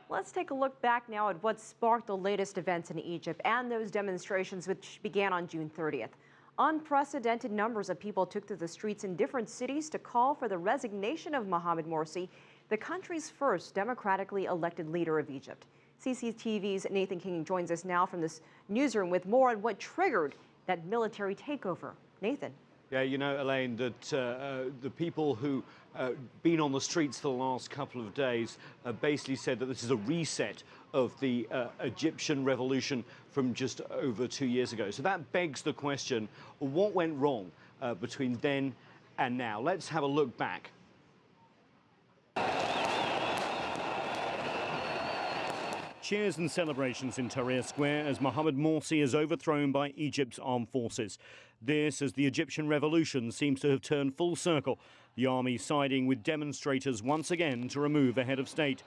Let's take a look back now at what sparked the latest events in Egypt and those demonstrations which began on June 30th. Unprecedented numbers of people took to the streets in different cities to call for the resignation of Mohamed Morsi, the country's first democratically elected leader of Egypt. CCTV's Nathan King joins us now from this newsroom with more on what triggered that military takeover. Nathan. Yeah, you know, Elaine, that the people who been on the streets for the last couple of days basically said that this is a reset of the Egyptian revolution from just over 2 years ago. So that begs the question, what went wrong between then and now? Let's have a look back. Cheers and celebrations in Tahrir Square as Mohamed Morsi is overthrown by Egypt's armed forces. This as the Egyptian revolution seems to have turned full circle, the army siding with demonstrators once again to remove a head of state.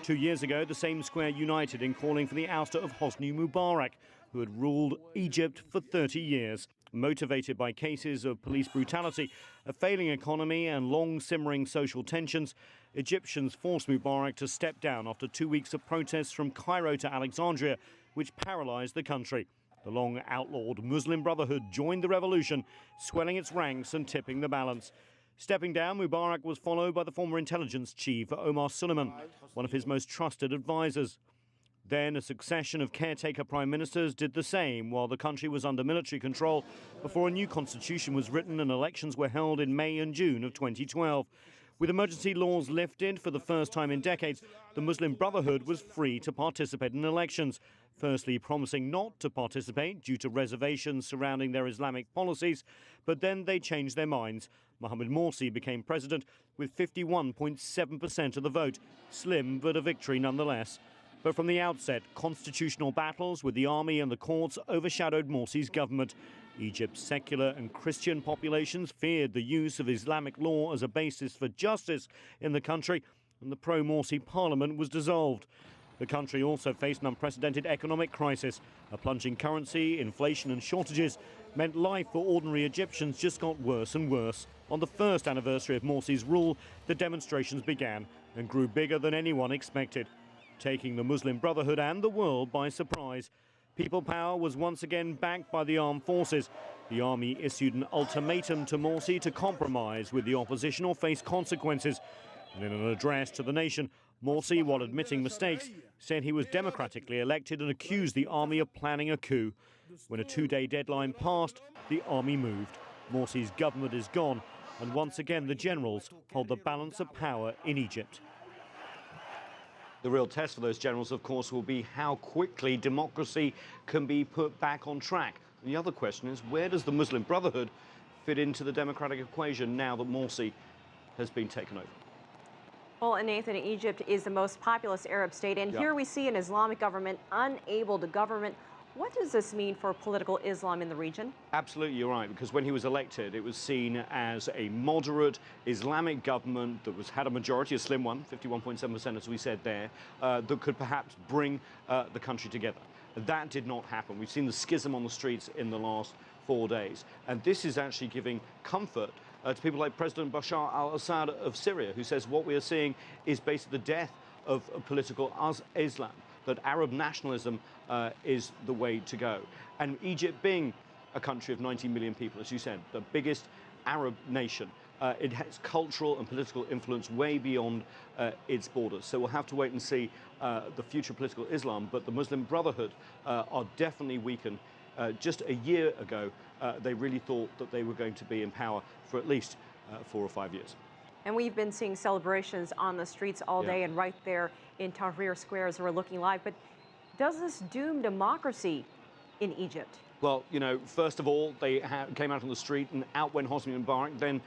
2 years ago, the same square united in calling for the ouster of Hosni Mubarak, who had ruled Egypt for 30 years. Motivated by cases of police brutality, a failing economy and long-simmering social tensions, Egyptians forced Mubarak to step down after 2 weeks of protests from Cairo to Alexandria, which paralyzed the country. The long-outlawed Muslim Brotherhood joined the revolution, swelling its ranks and tipping the balance. Stepping down, Mubarak was followed by the former intelligence chief, Omar Suleiman, one of his most trusted advisors. Then a succession of caretaker prime ministers did the same while the country was under military control before a new constitution was written and elections were held in May and June of 2012. With emergency laws lifted for the first time in decades, the Muslim Brotherhood was free to participate in elections, firstly promising not to participate due to reservations surrounding their Islamic policies, but then they changed their minds. Mohamed Morsi became president with 51.7% of the vote, slim but a victory nonetheless. But from the outset, constitutional battles with the army and the courts overshadowed Morsi's government. Egypt's secular and Christian populations feared the use of Islamic law as a basis for justice in the country, and the pro-Morsi parliament was dissolved. The country also faced an unprecedented economic crisis. A plunging currency, inflation and shortages meant life for ordinary Egyptians just got worse and worse. On the first anniversary of Morsi's rule, the demonstrations began and grew bigger than anyone expected, taking the Muslim Brotherhood and the world by surprise. People power was once again backed by the armed forces. The army issued an ultimatum to Morsi to compromise with the opposition or face consequences. And in an address to the nation, Morsi, while admitting mistakes, said he was democratically elected and accused the army of planning a coup. When a 2-day deadline passed, the army moved. Morsi's government is gone, and once again the generals hold the balance of power in Egypt. The real test for those generals, of course, will be how quickly democracy can be put back on track. And the other question is, where does the Muslim Brotherhood fit into the democratic equation now that Morsi has been taken over? Well, and Nathan, Egypt is the most populous Arab state, and here we see an Islamic government unable to govern. What does this mean for political Islam in the region? Absolutely, you're right, because when he was elected, it was seen as a moderate Islamic government that had a majority, a slim one, 51.7% as we said there, that could perhaps bring the country together. That did not happen. We've seen the schism on the streets in the last 4 days, and this is actually giving comfort to people like President Bashar al-Assad of Syria, who says what we are seeing is basically the death of political Islam, that Arab nationalism is the way to go. And Egypt being a country of 90 million people, as you said, the biggest Arab nation, it has cultural and political influence way beyond its borders. So we'll have to wait and see the future political Islam, but the Muslim Brotherhood are definitely weakened. Just a year ago, they really thought that they were going to be in power for at least 4 or 5 years. And we've been seeing celebrations on the streets all day and right there in Tahrir Square as we're looking live. But does this doom democracy in Egypt? Well, you know, first of all, they came out on the street and out went Hosni Mubarak. Then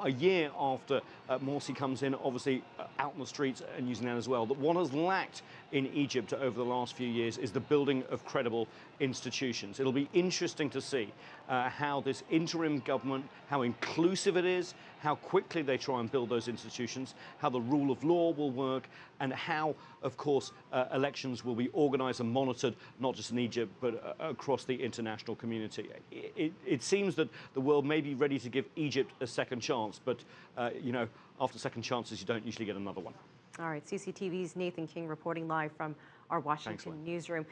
a year after Morsi comes in, obviously out on the streets and using that as well. But what has lacked in Egypt over the last few years is the building of credible institutions. It'll be interesting to see how this interim government, how inclusive it is, how quickly they try and build those institutions, how the rule of law will work, and how, of course, elections will be organised and monitored, not just in Egypt, but across the international community. It seems that the world may be ready to give Egypt a second chance, but, you know, after second chances, you don't usually get another one. All right, CCTV's Nathan King reporting live from our Washington newsroom.